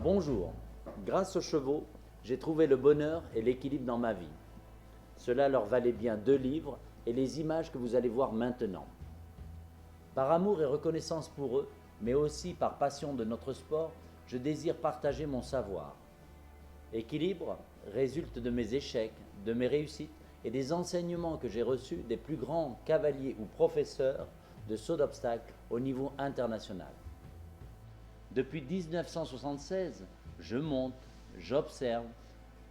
Bonjour, grâce aux chevaux, j'ai trouvé le bonheur et l'équilibre dans ma vie. Cela leur valait bien 2 livres et les images que vous allez voir maintenant. Par amour et reconnaissance pour eux, mais aussi par passion de notre sport, je désire partager mon savoir. Équilibre résulte de mes échecs, de mes réussites et des enseignements que j'ai reçus des plus grands cavaliers ou professeurs de saut d'obstacles au niveau international. Depuis 1976, je monte, j'observe,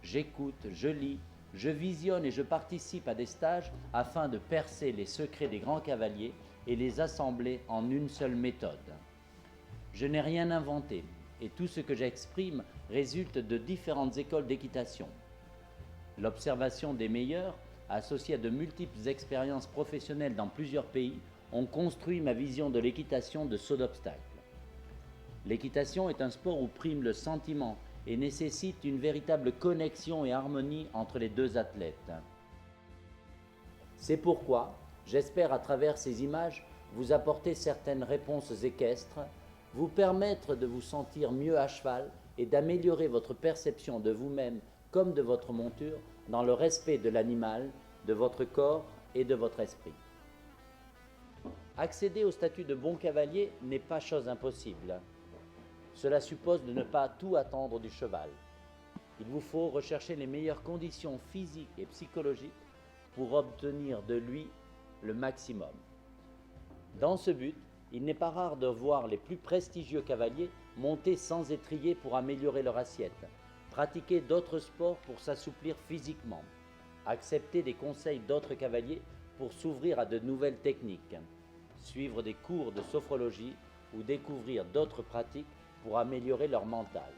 j'écoute, je lis, je visionne et je participe à des stages afin de percer les secrets des grands cavaliers et les assembler en une seule méthode. Je n'ai rien inventé et tout ce que j'exprime résulte de différentes écoles d'équitation. L'observation des meilleurs, associée à de multiples expériences professionnelles dans plusieurs pays, ont construit ma vision de l'équitation de saut d'obstacles. L'équitation est un sport où prime le sentiment et nécessite une véritable connexion et harmonie entre les 2 athlètes. C'est pourquoi j'espère à travers ces images vous apporter certaines réponses équestres, vous permettre de vous sentir mieux à cheval et d'améliorer votre perception de vous-même comme de votre monture dans le respect de l'animal, de votre corps et de votre esprit. Accéder au statut de bon cavalier n'est pas chose impossible. Cela suppose de ne pas tout attendre du cheval. Il vous faut rechercher les meilleures conditions physiques et psychologiques pour obtenir de lui le maximum. Dans ce but, il n'est pas rare de voir les plus prestigieux cavaliers monter sans étrier pour améliorer leur assiette, pratiquer d'autres sports pour s'assouplir physiquement, accepter des conseils d'autres cavaliers pour s'ouvrir à de nouvelles techniques, suivre des cours de sophrologie ou découvrir d'autres pratiques pour améliorer leur mental.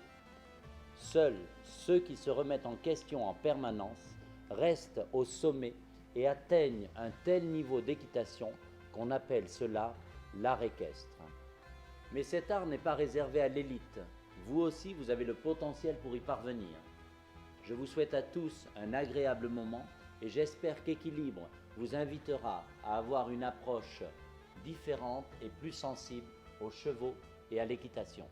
Seuls ceux qui se remettent en question en permanence restent au sommet et atteignent un tel niveau d'équitation qu'on appelle cela l'art équestre. Mais cet art n'est pas réservé à l'élite. Vous aussi, vous avez le potentiel pour y parvenir. Je vous souhaite à tous un agréable moment et j'espère qu'Équilibre vous invitera à avoir une approche différente et plus sensible aux chevaux et à l'équitation.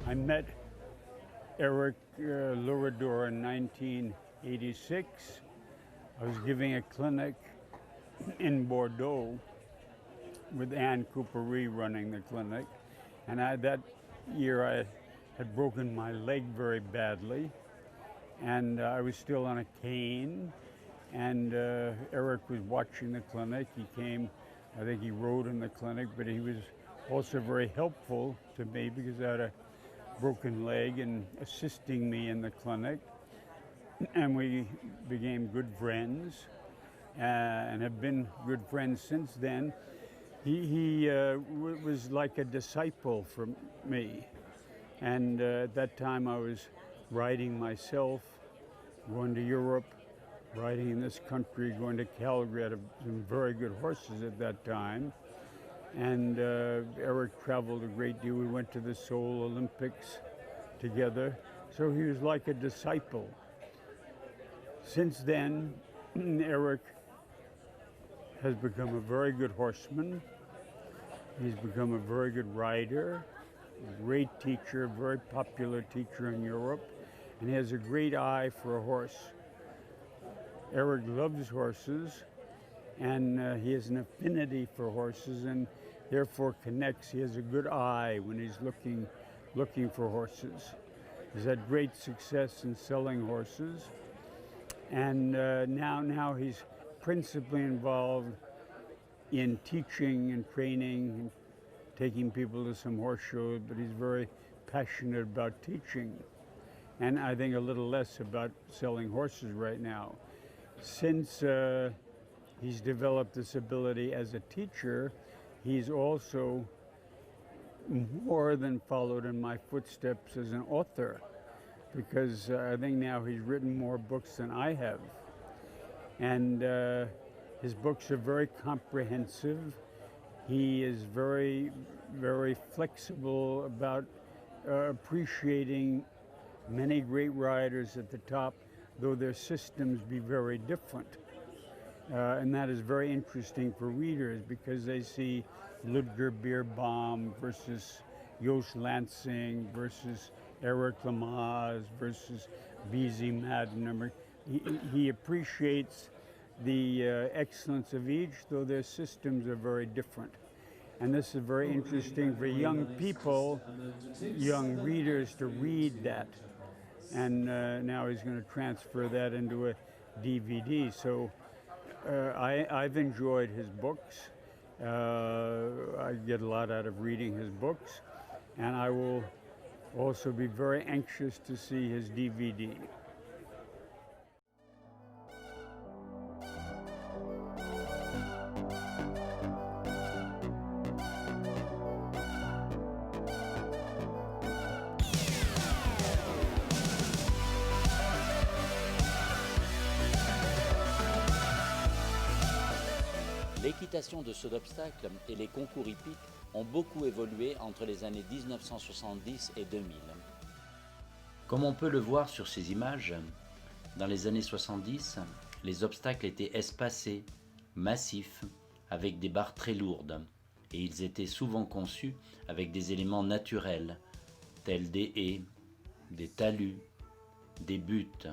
I met Eric Lurador in 1986. I was giving a clinic in Bordeaux with Anne Coupery running the clinic. And that year I had broken my leg very badly. And I was still on a cane. And Eric was watching the clinic. He came, I think he rode in the clinic, but he was also very helpful to me because I had a broken leg and assisting me in the clinic. And we became good friends and have been good friends since then. He was like a disciple for me. And at that time I was riding myself, going to Europe, riding in this country, going to Calgary. I had some very good horses at that time. And Eric traveled a great deal. We went to the Seoul Olympics together. So he was like a disciple. Since then, Eric has become a very good horseman. He's become a very good rider, a great teacher, very popular teacher in Europe, and he has a great eye for a horse. Eric loves horses, and he has an affinity for horses, and therefore connects. He has a good eye when he's looking for horses. He's had great success in selling horses, and now he's principally involved in teaching and training and taking people to some horse shows, but he's very passionate about teaching, and I think a little less about selling horses right now. Since he's developed this ability as a teacher, he's also more than followed in my footsteps as an author, because I think now he's written more books than I have. And his books are very comprehensive. He is very, very flexible about appreciating many great riders at the top, though their systems be very different. And that is very interesting for readers, because they see Ludger Beerbaum versus Joost Lansing versus Eric Lamaze versus B.Z. Madden. He appreciates the excellence of each, though their systems are very different. And this is very interesting for young people, young readers, to read that. And now he's going to transfer that into a DVD. So I've enjoyed his books. I get a lot out of reading his books, and I will also be very anxious to see his DVD. L'équitation de saut d'obstacle et les concours hippiques ont beaucoup évolué entre les années 1970 et 2000. Comme on peut le voir sur ces images, dans les années 70, les obstacles étaient espacés, massifs, avec des barres très lourdes, et ils étaient souvent conçus avec des éléments naturels, tels des haies, des talus, des buttes.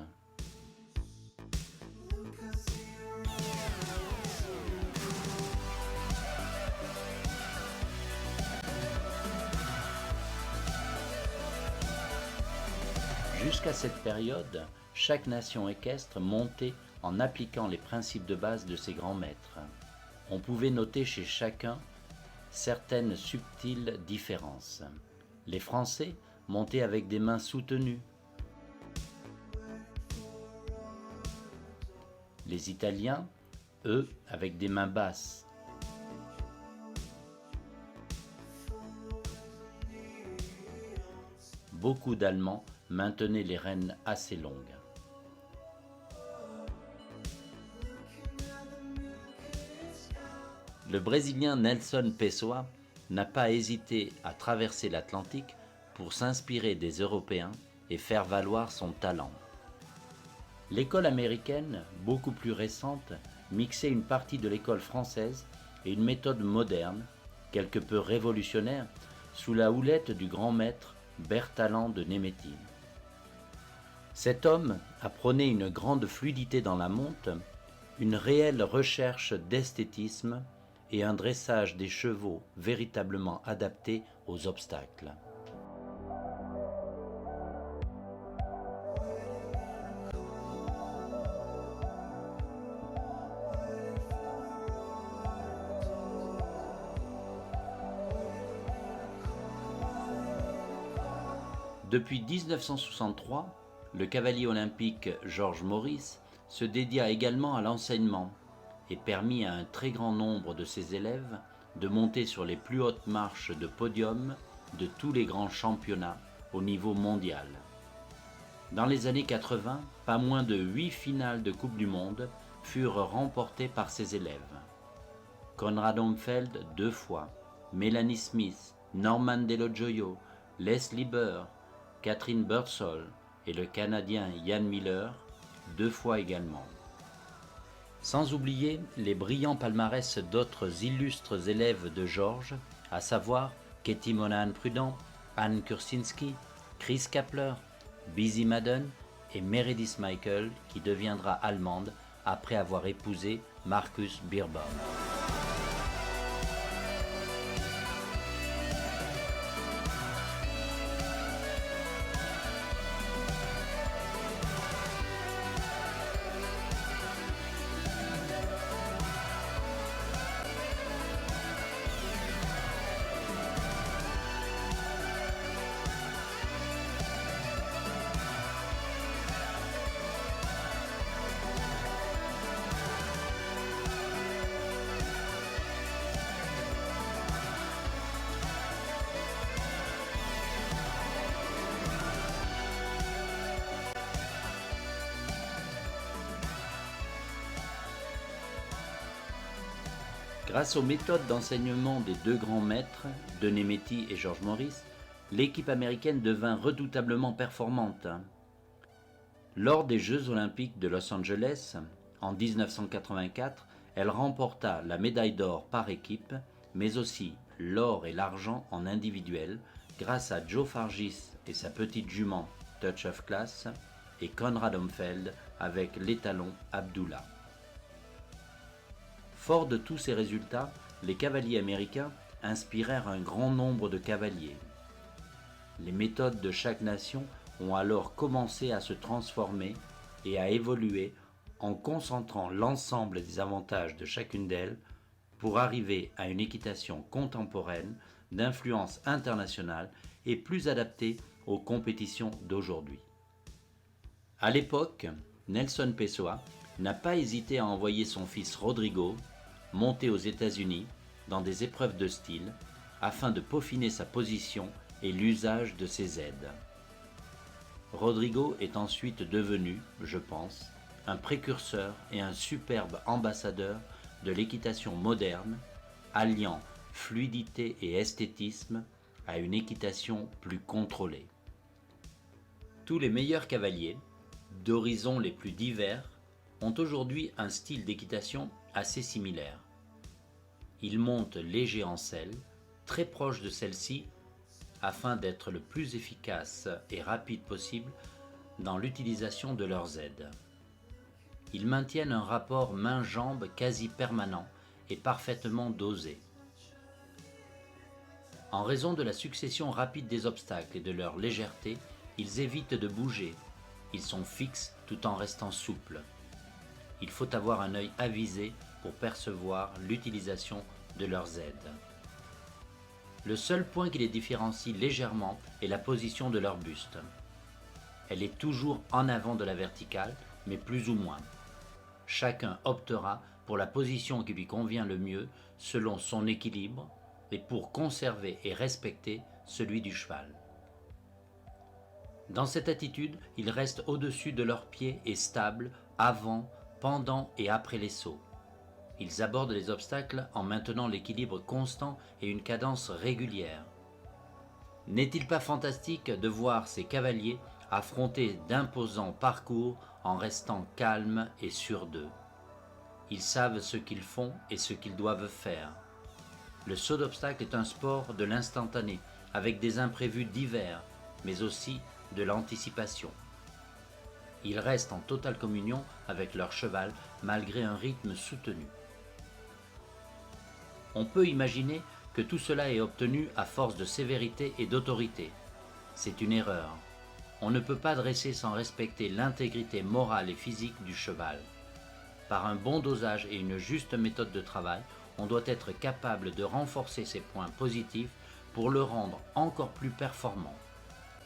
Jusqu'à cette période, chaque nation équestre montait en appliquant les principes de base de ses grands maîtres. On pouvait noter chez chacun certaines subtiles différences. Les Français montaient avec des mains soutenues. Les Italiens, eux, avec des mains basses. Beaucoup d'Allemands maintenaient les rênes assez longues. Le Brésilien Nelson Pessoa n'a pas hésité à traverser l'Atlantique pour s'inspirer des Européens et faire valoir son talent. L'école américaine, beaucoup plus récente, mixait une partie de l'école française et une méthode moderne, quelque peu révolutionnaire, sous la houlette du grand maître Bertalan de Néméthine. Cet homme a prôné une grande fluidité dans la monte, une réelle recherche d'esthétisme et un dressage des chevaux véritablement adapté aux obstacles. Depuis 1963, le cavalier olympique Georges Maurice se dédia également à l'enseignement et permit à un très grand nombre de ses élèves de monter sur les plus hautes marches de podium de tous les grands championnats au niveau mondial. Dans les années 80, pas moins de 8 finales de Coupe du Monde furent remportées par ses élèves. Konrad Homfeld 2 fois, Melanie Smith, Norman Dello-Gioio, Leslie Burr, Catherine Birdsall et le Canadien Ian Miller 2 fois également. Sans oublier les brillants palmarès d'autres illustres élèves de Georges, à savoir Katie Monahan-Prudent, Anne Kursinski, Chris Kapler, Busy Madden et Meredith Michael, qui deviendra allemande après avoir épousé Markus Beerbaum. Grâce aux méthodes d'enseignement des 2 grands maîtres, Denemetti et George Morris, l'équipe américaine devint redoutablement performante. Lors des Jeux olympiques de Los Angeles, en 1984, elle remporta la médaille d'or par équipe, mais aussi l'or et l'argent en individuel, grâce à Joe Fargis et sa petite jument Touch of Class, et Conrad Homfeld avec l'étalon Abdullah. Fort de tous ces résultats, les cavaliers américains inspirèrent un grand nombre de cavaliers. Les méthodes de chaque nation ont alors commencé à se transformer et à évoluer en concentrant l'ensemble des avantages de chacune d'elles pour arriver à une équitation contemporaine d'influence internationale et plus adaptée aux compétitions d'aujourd'hui. À l'époque, Nelson Pessoa n'a pas hésité à envoyer son fils Rodrigo monter aux États-Unis dans des épreuves de style afin de peaufiner sa position et l'usage de ses aides. Rodrigo est ensuite devenu, je pense, un précurseur et un superbe ambassadeur de l'équitation moderne, alliant fluidité et esthétisme à une équitation plus contrôlée. Tous les meilleurs cavaliers, d'horizons les plus divers, ont aujourd'hui un style d'équitation assez similaire. Ils montent léger en selle, très proche de celle-ci, afin d'être le plus efficace et rapide possible dans l'utilisation de leurs aides. Ils maintiennent un rapport main-jambe quasi permanent et parfaitement dosé. En raison de la succession rapide des obstacles et de leur légèreté, ils évitent de bouger. Ils sont fixes tout en restant souples. Il faut avoir un œil avisé pour percevoir l'utilisation de leurs aides. Le seul point qui les différencie légèrement est la position de leur buste. Elle est toujours en avant de la verticale, mais plus ou moins. Chacun optera pour la position qui lui convient le mieux selon son équilibre et pour conserver et respecter celui du cheval. Dans cette attitude, ils restent au-dessus de leurs pieds et stables avant, pendant et après les sauts. Ils abordent les obstacles en maintenant l'équilibre constant et une cadence régulière. N'est-il pas fantastique de voir ces cavaliers affronter d'imposants parcours en restant calmes et sûrs d'eux? Ils savent ce qu'ils font et ce qu'ils doivent faire. Le saut d'obstacle est un sport de l'instantané, avec des imprévus divers, mais aussi de l'anticipation. Ils restent en totale communion avec leur cheval malgré un rythme soutenu. On peut imaginer que tout cela est obtenu à force de sévérité et d'autorité. C'est une erreur. On ne peut pas dresser sans respecter l'intégrité morale et physique du cheval. Par un bon dosage et une juste méthode de travail, on doit être capable de renforcer ses points positifs pour le rendre encore plus performant.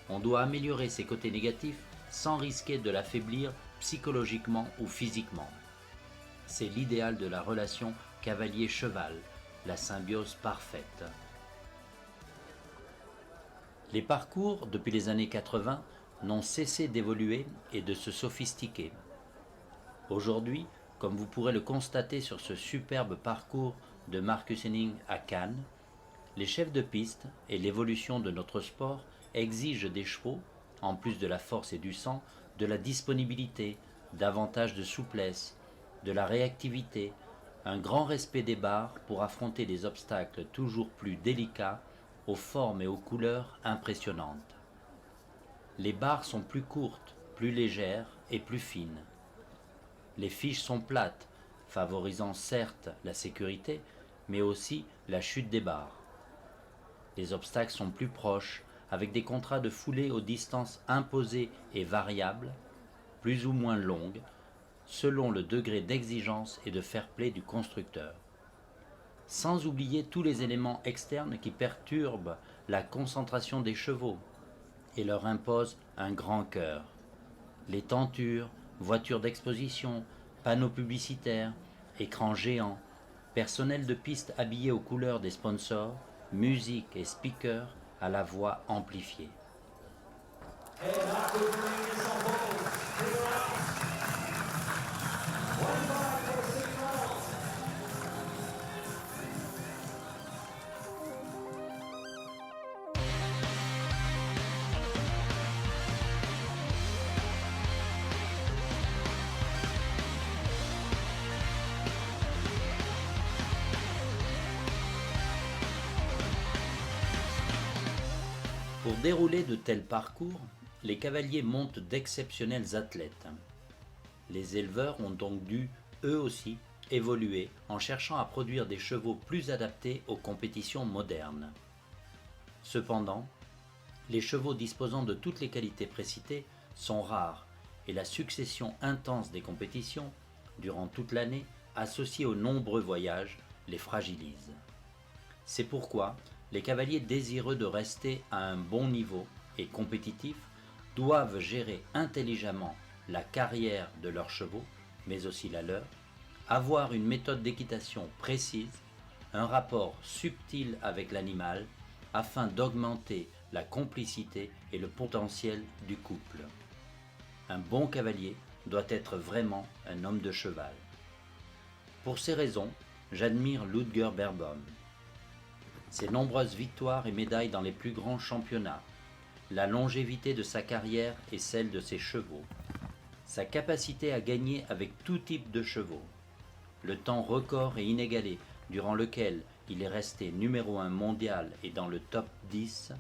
On doit améliorer ses côtés négatifs sans risquer de l'affaiblir psychologiquement ou physiquement. C'est l'idéal de la relation cavalier-cheval, la symbiose parfaite. Les parcours, depuis les années 80, n'ont cessé d'évoluer et de se sophistiquer. Aujourd'hui, comme vous pourrez le constater sur ce superbe parcours de Marcus Henning à Cannes, les chefs de piste et l'évolution de notre sport exigent des chevaux, en plus de la force et du sang, de la disponibilité, davantage de souplesse, de la réactivité, un grand respect des barres pour affronter des obstacles toujours plus délicats, aux formes et aux couleurs impressionnantes. Les barres sont plus courtes, plus légères et plus fines. Les fiches sont plates, favorisant certes la sécurité, mais aussi la chute des barres. Les obstacles sont plus proches, avec des contrats de foulée aux distances imposées et variables, plus ou moins longues, selon le degré d'exigence et de fair-play du constructeur. Sans oublier tous les éléments externes qui perturbent la concentration des chevaux et leur imposent un grand cœur. Les tentures, voitures d'exposition, panneaux publicitaires, écrans géants, personnel de piste habillé aux couleurs des sponsors, musique et speakers à la voix amplifiée. Pour dérouler de tels parcours, les cavaliers montent d'exceptionnels athlètes. Les éleveurs ont donc dû, eux aussi, évoluer en cherchant à produire des chevaux plus adaptés aux compétitions modernes. Cependant, les chevaux disposant de toutes les qualités précitées sont rares et la succession intense des compétitions, durant toute l'année, associée aux nombreux voyages, les fragilise. C'est pourquoi les cavaliers désireux de rester à un bon niveau et compétitifs doivent gérer intelligemment la carrière de leurs chevaux, mais aussi la leur, avoir une méthode d'équitation précise, un rapport subtil avec l'animal, afin d'augmenter la complicité et le potentiel du couple. Un bon cavalier doit être vraiment un homme de cheval. Pour ces raisons, j'admire Ludger Beerbohm. Ses nombreuses victoires et médailles dans les plus grands championnats, la longévité de sa carrière et celle de ses chevaux, sa capacité à gagner avec tout type de chevaux, le temps record et inégalé durant lequel il est resté numéro 1 mondial et dans le top 10,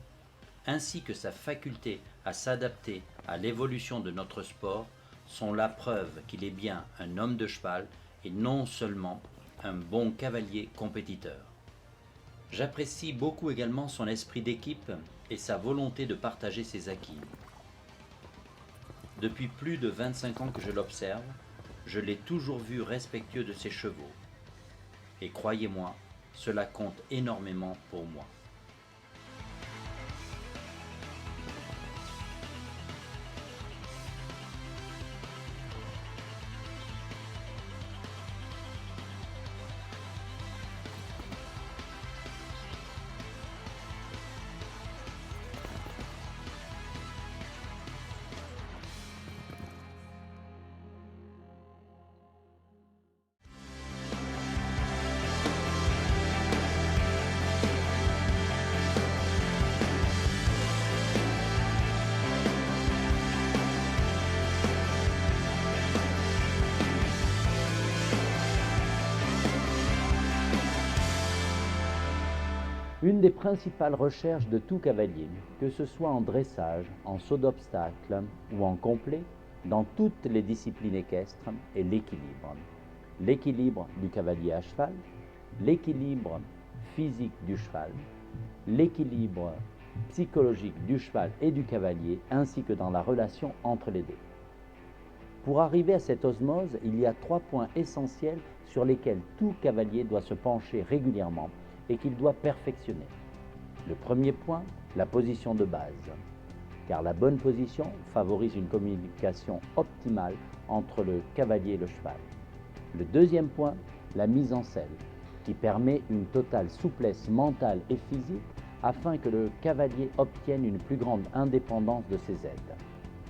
ainsi que sa faculté à s'adapter à l'évolution de notre sport sont la preuve qu'il est bien un homme de cheval et non seulement un bon cavalier compétiteur. J'apprécie beaucoup également son esprit d'équipe et sa volonté de partager ses acquis. Depuis plus de 25 ans que je l'observe, je l'ai toujours vu respectueux de ses chevaux. Et croyez-moi, cela compte énormément pour moi. Une des principales recherches de tout cavalier, que ce soit en dressage, en saut d'obstacle ou en complet, dans toutes les disciplines équestres, est l'équilibre. L'équilibre du cavalier à cheval, l'équilibre physique du cheval, l'équilibre psychologique du cheval et du cavalier, ainsi que dans la relation entre les deux. Pour arriver à cette osmose, il y a 3 points essentiels sur lesquels tout cavalier doit se pencher régulièrement et qu'il doit perfectionner. Le premier point, la position de base, car la bonne position favorise une communication optimale entre le cavalier et le cheval. Le deuxième point, la mise en selle, qui permet une totale souplesse mentale et physique afin que le cavalier obtienne une plus grande indépendance de ses aides.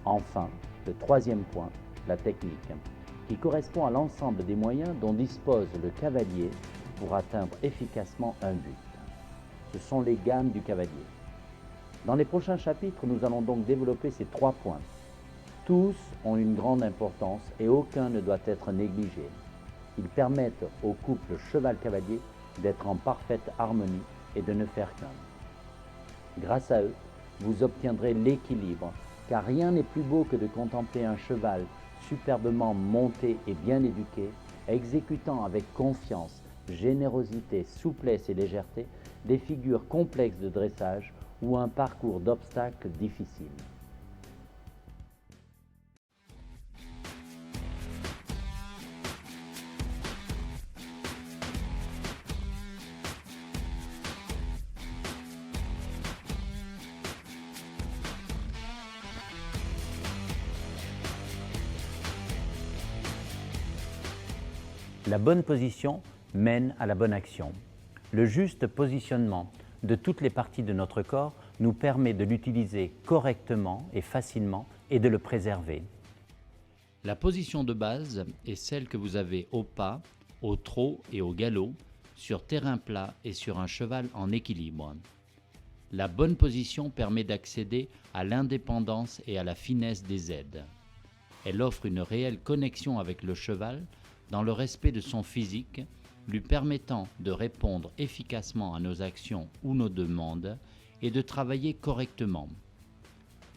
Enfin, le troisième point, la technique, qui correspond à l'ensemble des moyens dont dispose le cavalier pour atteindre efficacement un but. Ce sont les gammes du cavalier. Dans les prochains chapitres, nous allons donc développer ces 3 points. Tous ont une grande importance et aucun ne doit être négligé. Ils permettent au couple cheval-cavalier d'être en parfaite harmonie et de ne faire qu'un. Grâce à eux, vous obtiendrez l'équilibre, car rien n'est plus beau que de contempler un cheval superbement monté et bien éduqué, exécutant avec confiance, générosité, souplesse et légèreté des figures complexes de dressage ou un parcours d'obstacles difficiles. La bonne position mène à la bonne action. Le juste positionnement de toutes les parties de notre corps nous permet de l'utiliser correctement et facilement et de le préserver. La position de base est celle que vous avez au pas, au trot et au galop, sur terrain plat et sur un cheval en équilibre. La bonne position permet d'accéder à l'indépendance et à la finesse des aides. Elle offre une réelle connexion avec le cheval dans le respect de son physique, lui permettant de répondre efficacement à nos actions ou nos demandes et de travailler correctement.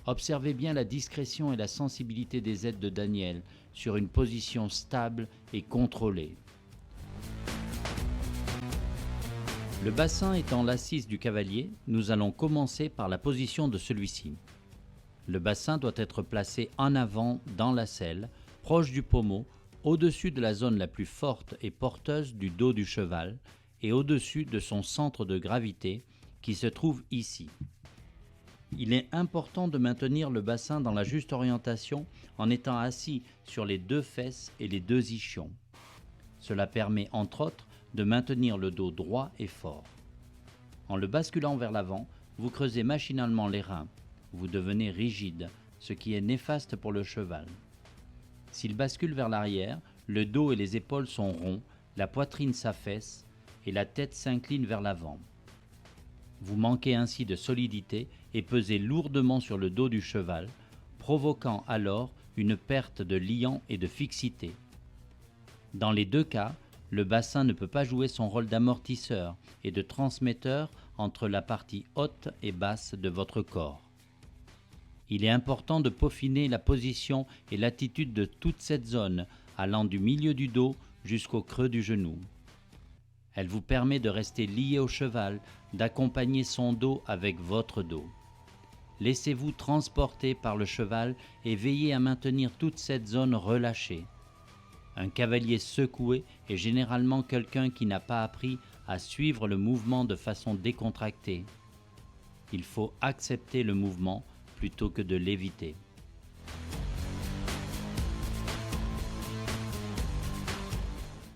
Observez bien la discrétion et la sensibilité des aides de Daniel sur une position stable et contrôlée. Le bassin étant l'assise du cavalier, nous allons commencer par la position de celui-ci. Le bassin doit être placé en avant dans la selle, proche du pommeau, au-dessus de la zone la plus forte et porteuse du dos du cheval et au-dessus de son centre de gravité qui se trouve ici. Il est important de maintenir le bassin dans la juste orientation en étant assis sur les deux fesses et les deux ischions. Cela permet entre autres de maintenir le dos droit et fort. En le basculant vers l'avant, vous creusez machinalement les reins. Vous devenez rigide, ce qui est néfaste pour le cheval. S'il bascule vers l'arrière, le dos et les épaules sont ronds, la poitrine s'affaisse et la tête s'incline vers l'avant. Vous manquez ainsi de solidité et pesez lourdement sur le dos du cheval, provoquant alors une perte de liant et de fixité. Dans les deux cas, le bassin ne peut pas jouer son rôle d'amortisseur et de transmetteur entre la partie haute et basse de votre corps. Il est important de peaufiner la position et l'attitude de toute cette zone, allant du milieu du dos jusqu'au creux du genou. Elle vous permet de rester lié au cheval, d'accompagner son dos avec votre dos. Laissez-vous transporter par le cheval et veillez à maintenir toute cette zone relâchée. Un cavalier secoué est généralement quelqu'un qui n'a pas appris à suivre le mouvement de façon décontractée. Il faut accepter le mouvement plutôt que de l'éviter.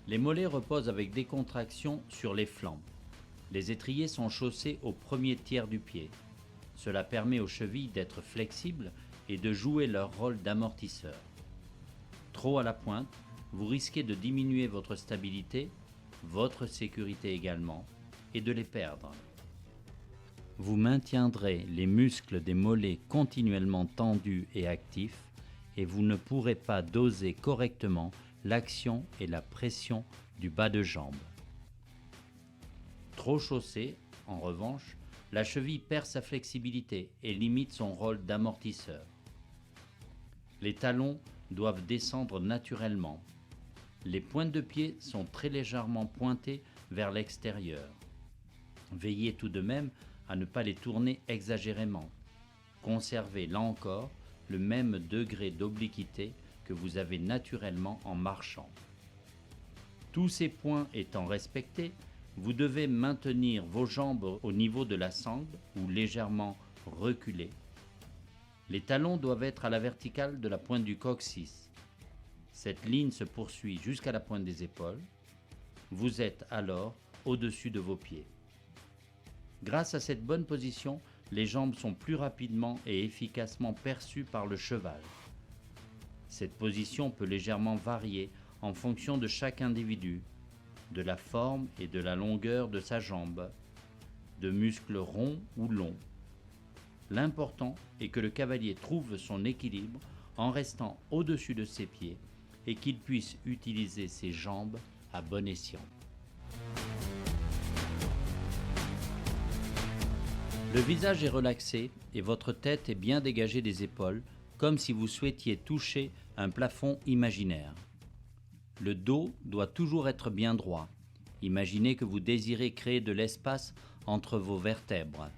Les mollets reposent avec décontraction sur les flancs. Les étriers sont chaussés au premier tiers du pied. Cela permet aux chevilles d'être flexibles et de jouer leur rôle d'amortisseur. Trop à la pointe, vous risquez de diminuer votre stabilité, votre sécurité également, et de les perdre. Vous maintiendrez les muscles des mollets continuellement tendus et actifs et vous ne pourrez pas doser correctement l'action et la pression du bas de jambe. Trop chaussée, en revanche, la cheville perd sa flexibilité et limite son rôle d'amortisseur. Les talons doivent descendre naturellement. Les pointes de pied sont très légèrement pointées vers l'extérieur. Veillez tout de même à ne pas les tourner exagérément. Conservez là encore le même degré d'obliquité que vous avez naturellement en marchant. Tous ces points étant respectés, vous devez maintenir vos jambes au niveau de la sangle ou légèrement reculées. Les talons doivent être à la verticale de la pointe du coccyx. Cette ligne se poursuit jusqu'à la pointe des épaules. Vous êtes alors au-dessus de vos pieds. Grâce à cette bonne position, les jambes sont plus rapidement et efficacement perçues par le cheval. Cette position peut légèrement varier en fonction de chaque individu, de la forme et de la longueur de sa jambe, de muscles ronds ou longs. L'important est que le cavalier trouve son équilibre en restant au-dessus de ses pieds et qu'il puisse utiliser ses jambes à bon escient. Le visage est relaxé et votre tête est bien dégagée des épaules, comme si vous souhaitiez toucher un plafond imaginaire. Le dos doit toujours être bien droit. Imaginez que vous désirez créer de l'espace entre vos vertèbres.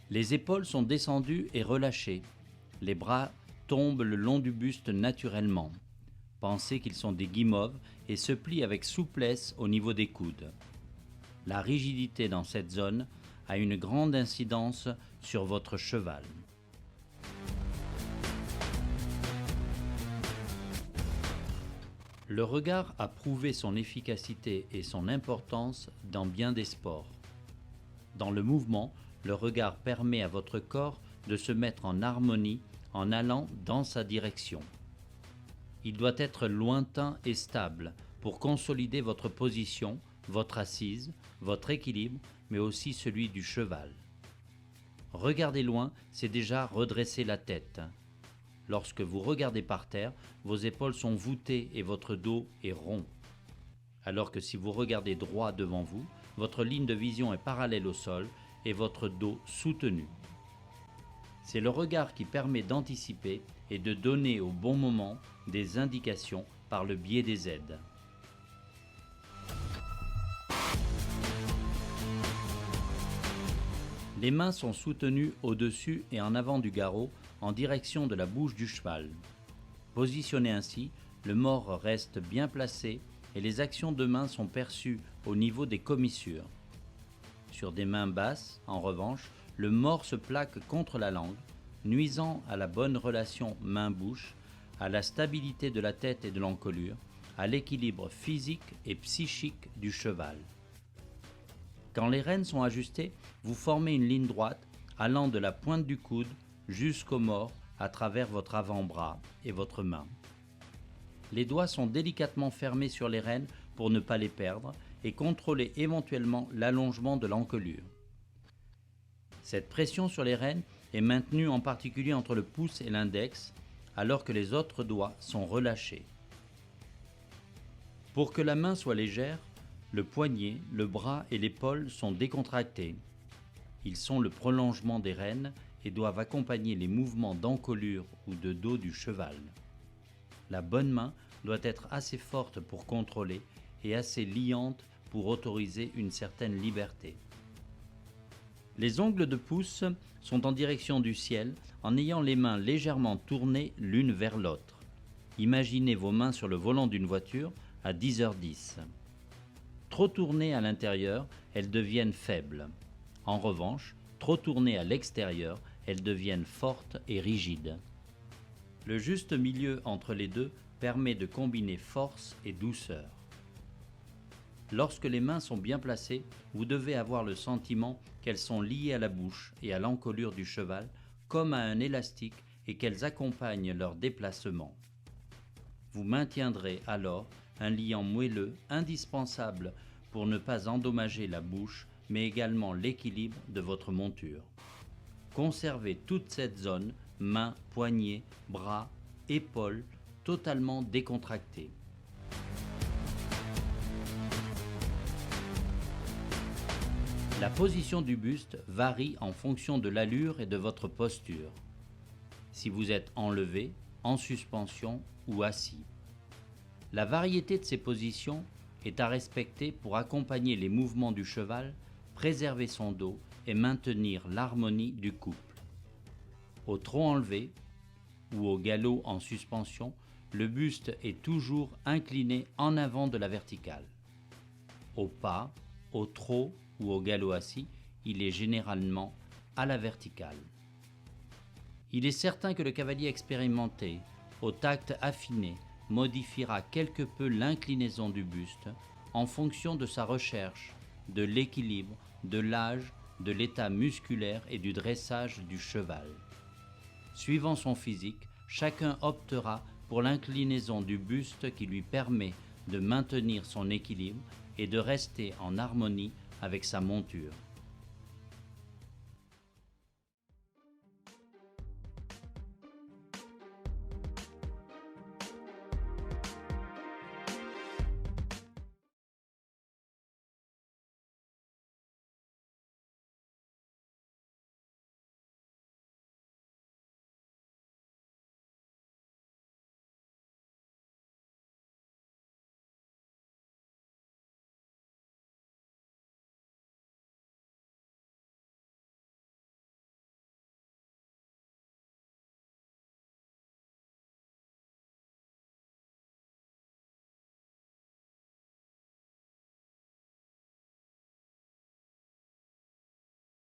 Les épaules sont descendues et relâchées. Les bras tombent le long du buste naturellement. Pensez qu'ils sont des guimauves et se plient avec souplesse au niveau des coudes. La rigidité dans cette zone a une grande incidence sur votre cheval. Le regard a prouvé son efficacité et son importance dans bien des sports. Dans le mouvement, le regard permet à votre corps de se mettre en harmonie en allant dans sa direction. Il doit être lointain et stable pour consolider votre position, votre assise, votre équilibre, mais aussi celui du cheval. Regarder loin, c'est déjà redresser la tête. Lorsque vous regardez par terre, vos épaules sont voûtées et votre dos est rond. Alors que si vous regardez droit devant vous, votre ligne de vision est parallèle au sol et votre dos soutenu. C'est le regard qui permet d'anticiper et de donner au bon moment des indications par le biais des aides. Les mains sont soutenues au-dessus et en avant du garrot en direction de la bouche du cheval. Positionné ainsi, le mors reste bien placé et les actions de main sont perçues au niveau des commissures. Sur des mains basses, en revanche, le mors se plaque contre la langue, nuisant à la bonne relation main-bouche, à la stabilité de la tête et de l'encolure, à l'équilibre physique et psychique du cheval. Quand les rênes sont ajustées, vous formez une ligne droite allant de la pointe du coude jusqu'au mors à travers votre avant-bras et votre main. Les doigts sont délicatement fermés sur les rênes pour ne pas les perdre et contrôler éventuellement l'allongement de l'encolure. Cette pression sur les rênes est maintenue en particulier entre le pouce et l'index, alors que les autres doigts sont relâchés. Pour que la main soit légère, le poignet, le bras et l'épaule sont décontractés. Ils sont le prolongement des rênes et doivent accompagner les mouvements d'encolure ou de dos du cheval. La bonne main doit être assez forte pour contrôler et assez liante pour autoriser une certaine liberté. Les ongles de pouce sont en direction du ciel en ayant les mains légèrement tournées l'une vers l'autre. Imaginez vos mains sur le volant d'une voiture à 10h10. Trop tournées à l'intérieur, elles deviennent faibles. En revanche, trop tournées à l'extérieur, elles deviennent fortes et rigides. Le juste milieu entre les deux permet de combiner force et douceur. Lorsque les mains sont bien placées, vous devez avoir le sentiment qu'elles sont liées à la bouche et à l'encolure du cheval, comme à un élastique, et qu'elles accompagnent leur déplacement. Vous maintiendrez alors un liant moelleux indispensable pour ne pas endommager la bouche, mais également l'équilibre de votre monture. Conservez toute cette zone, mains, poignets, bras, épaules, totalement décontractées. La position du buste varie en fonction de l'allure et de votre posture. Si vous êtes enlevé, en suspension ou assis. La variété de ces positions est à respecter pour accompagner les mouvements du cheval, préserver son dos et maintenir l'harmonie du couple. Au trop enlevé ou au galop en suspension, le buste est toujours incliné en avant de la verticale. Au pas, au trot ou au galop assis, il est généralement à la verticale. Il est certain que le cavalier expérimenté, au tact affiné, modifiera quelque peu l'inclinaison du buste en fonction de sa recherche, de l'équilibre, de l'âge, de l'état musculaire et du dressage du cheval. Suivant son physique, chacun optera pour l'inclinaison du buste qui lui permet de maintenir son équilibre et de rester en harmonie avec sa monture.